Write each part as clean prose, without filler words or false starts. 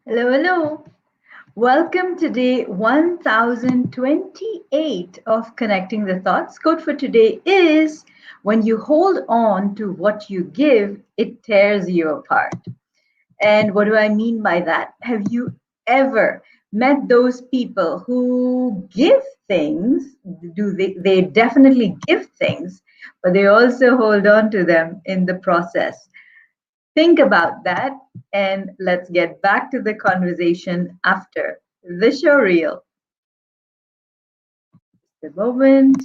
Hello, hello. Welcome to day 1028 of Connecting the Thoughts. Quote for today is: when you hold on to what you give, it tears you apart. And what do I mean by that? Have you ever met those people who give things? They definitely give things, but they also hold on to them in the process. Think about that, and let's get back to the conversation after the show reel. The moment.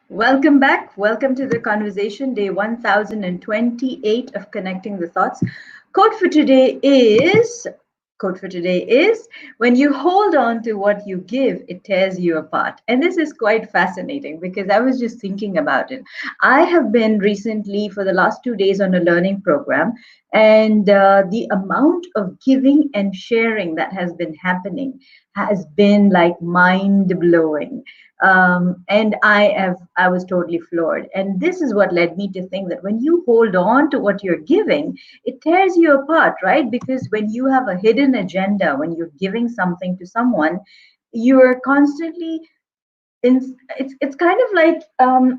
Welcome back. Welcome to the conversation, day 1028 of Connecting the Thoughts. Quote for today is quote for today is: when you hold on to what you give, it tears you apart. And this is quite fascinating because I was just thinking about it. I have been recently for the last 2 days on a learning program, and the amount of giving and sharing that has been happening has been like mind blowing. And I was totally floored. And this is what led me to think that when you hold on to what you're giving, it tears you apart, right? Because when you have a hidden agenda, when you're giving something to someone, you're constantly it's kind of like,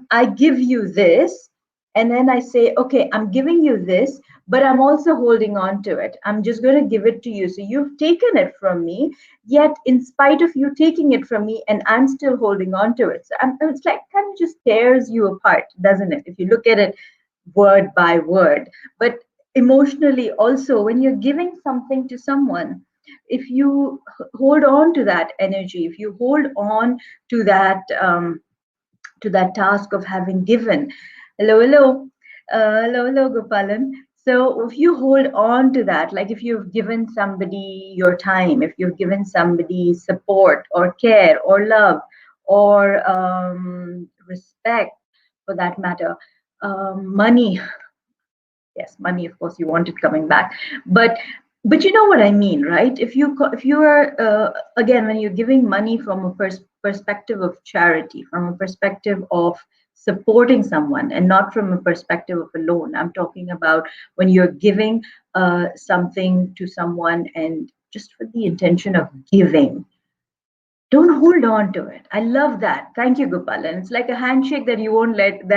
I give you this, and then I say, okay, I'm giving you this, but I'm also holding on to it. I'm just going to give it to you, so you've taken it from me, yet in spite of you taking it from me, and I'm still holding on to it. So it's like kind of just tears you apart, doesn't it, if you look at it word by word? But emotionally also, when you're giving something to someone, if you hold on to that energy, if you hold on to that task of having given. Hello, hello, hello, Gopalan. So if you hold on to that, like if you've given somebody your time, if you've given somebody support or care or love or respect, for that matter, money, yes, money, of course you want it coming back, but you know what I mean, right? If you are, again, when you're giving money from a perspective of charity, from a perspective of supporting someone, and not from a perspective of a loan. I'm talking about when you're giving something to someone and just for the intention of giving. Don't hold on to it. I love that. Thank you, Gopal. And it's like a handshake that you won't let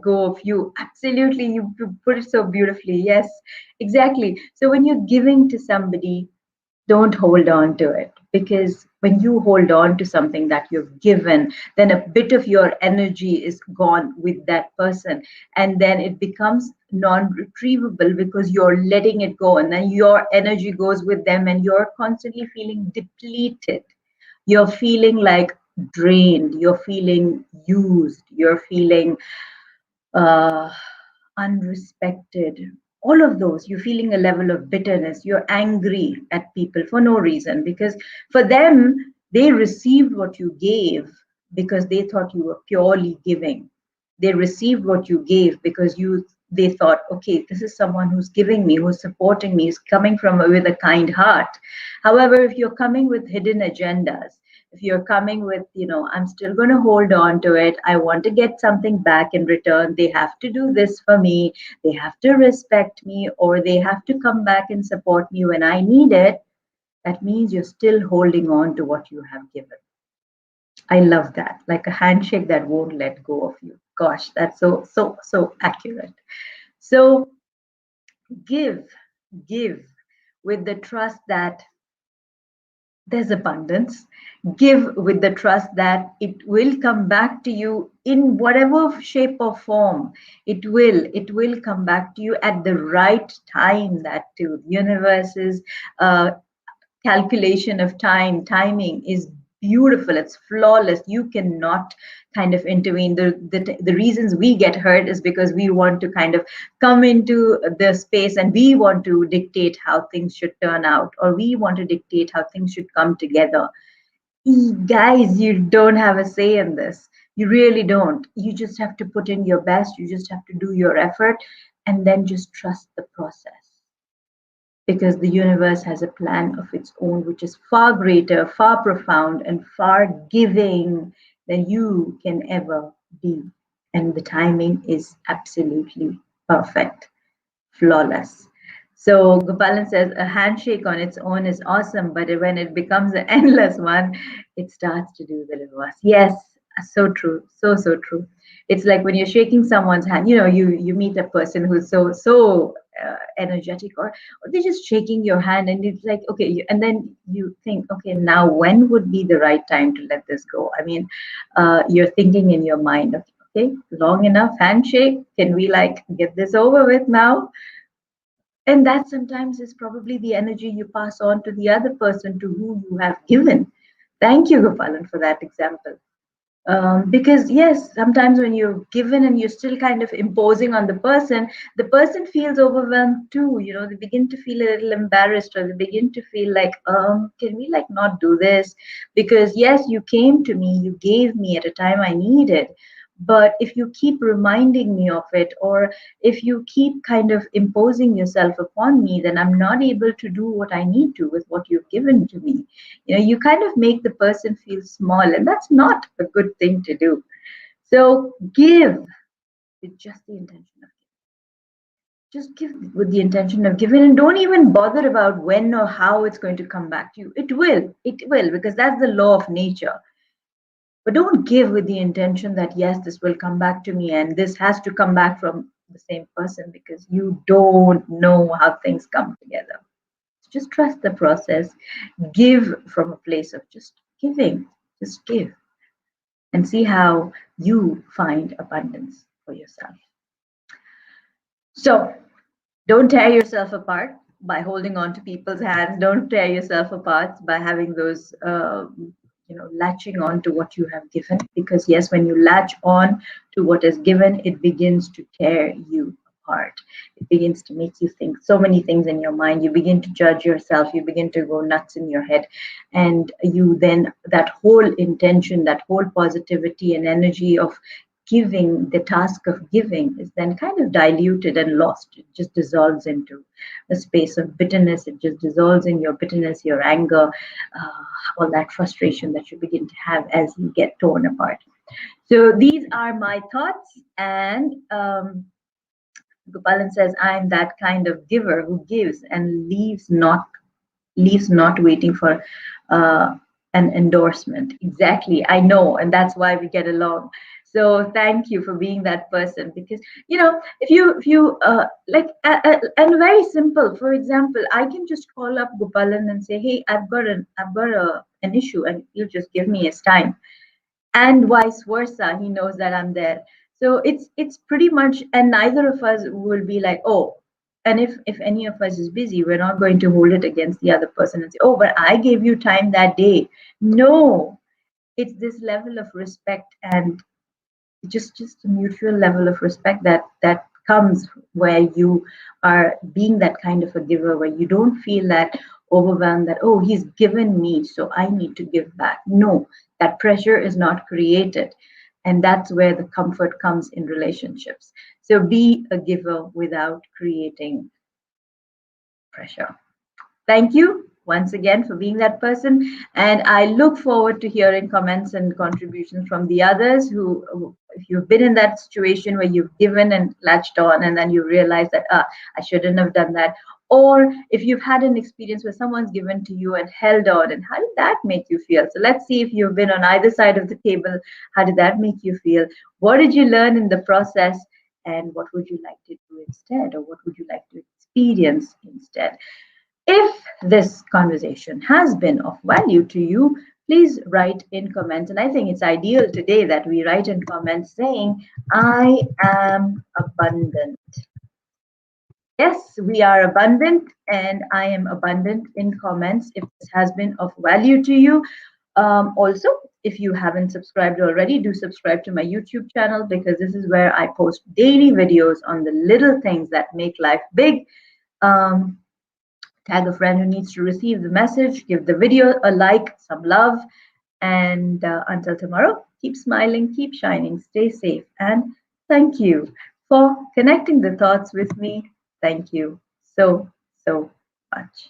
go of you. Absolutely, you put it so beautifully. Yes, exactly. So when you're giving to somebody, don't hold on to it, because when you hold on to something that you've given, then a bit of your energy is gone with that person, and then it becomes non-retrievable because you're letting it go, and then your energy goes with them, and you're constantly feeling depleted. You're feeling like drained, you're feeling used, you're feeling uh, unrespected. All of those, you're feeling a level of bitterness, you're angry at people for no reason, because for them, they received what you gave because they thought you were purely giving. They received what you gave because they thought, okay, this is someone who's giving me, who's supporting me, is coming from with a kind heart. However, if you're coming with hidden agendas, if you're coming with, I'm still going to hold on to it, I want to get something back in return, they have to do this for me, they have to respect me, or they have to come back and support me when I need it, that means you're still holding on to what you have given. I love that. Like a handshake that won't let go of you. Gosh, that's so accurate. So give, give with the trust that there's abundance. Give with the trust that it will come back to you in whatever shape or form. It will come back to you at the right time. That too, the universe's calculation of timing is beautiful, it's flawless. You cannot kind of intervene. The reasons we get hurt is because we want to kind of come into the space and we want to dictate how things should turn out, or we want to dictate how things should come together. Guys, you don't have a say in this. You really don't. You just have to put in your best. You just have to do your effort and then just trust the process, because the universe has a plan of its own, which is far greater, far profound, and far giving than you can ever be. And the timing is absolutely perfect, flawless. So Gopalan says a handshake on its own is awesome, but when it becomes an endless one, it starts to do the reverse. Yes, so true, so true. It's like when you're shaking someone's hand. You meet a person who's so energetic, or they're just shaking your hand, and it's like okay, and then you think, okay, now when would be the right time to let this go? I mean, you're thinking in your mind, okay, long enough handshake. Can we like get this over with now? And that sometimes is probably the energy you pass on to the other person to whom you have given. Thank you, Gopalan, for that example. Because yes, sometimes when you're given and you're still kind of imposing on the person feels overwhelmed too. They begin to feel a little embarrassed, or they begin to feel like, can we like not do this? Because yes, you came to me, you gave me at a time I needed. But if you keep reminding me of it, or if you keep kind of imposing yourself upon me, then I'm not able to do what I need to with what you've given to me. You kind of make the person feel small, and that's not a good thing to do. So give with just the intention of just give with the intention of giving, and don't even bother about when or how it's going to come back to you. It will, because that's the law of nature. But don't give with the intention that yes, this will come back to me and this has to come back from the same person, because you don't know how things come together. Just trust the process. Give from a place of just giving. Just give and see how you find abundance for yourself. So don't tear yourself apart by holding on to people's hands. Don't tear yourself apart by having those, latching on to what you have given. Because yes, when you latch on to what is given, it begins to tear you apart. It begins to make you think so many things in your mind. You begin to judge yourself. You begin to go nuts in your head. And you then, that whole intention, that whole positivity and energy of giving, the task of giving, is then kind of diluted and lost. It just dissolves into a space of bitterness. It just dissolves in your bitterness, your anger, all that frustration that you begin to have as you get torn apart. So these are my thoughts. And Gopalan says, I'm that kind of giver who gives and leaves not waiting for an endorsement. Exactly, I know, and that's why we get along. So thank you for being that person. Because if you and very simple. For example, I can just call up Gopalan and say, hey, I've got an issue, and you just give me his time, and vice versa. He knows that I'm there. So it's pretty much, and neither of us will be like, oh, and if any of us is busy, we're not going to hold it against the other person and say, oh, but I gave you time that day. No, it's this level of respect, and just a mutual level of respect that comes where you are being that kind of a giver, where you don't feel that overwhelmed that, oh, he's given me, so I need to give back. No, that pressure is not created. And that's where the comfort comes in relationships. So be a giver without creating pressure. Thank you once again for being that person. And I look forward to hearing comments and contributions from the others who, if you've been in that situation where you've given and latched on, and then you realize that, I shouldn't have done that. Or if you've had an experience where someone's given to you and held on, and how did that make you feel? So let's see if you've been on either side of the table. How did that make you feel? What did you learn in the process? And what would you like to do instead? Or what would you like to experience instead? If this conversation has been of value to you, please write in comments. And I think it's ideal today that we write in comments saying, I am abundant. Yes, we are abundant, and I am abundant in comments if this has been of value to you. Also, if you haven't subscribed already, do subscribe to my YouTube channel, because this is where I post daily videos on the little things that make life big. Um, Tag a friend who needs to receive the message, give the video a like, some love, and until tomorrow, keep smiling, keep shining, stay safe, and thank you for connecting the thoughts with me. Thank you so, so much.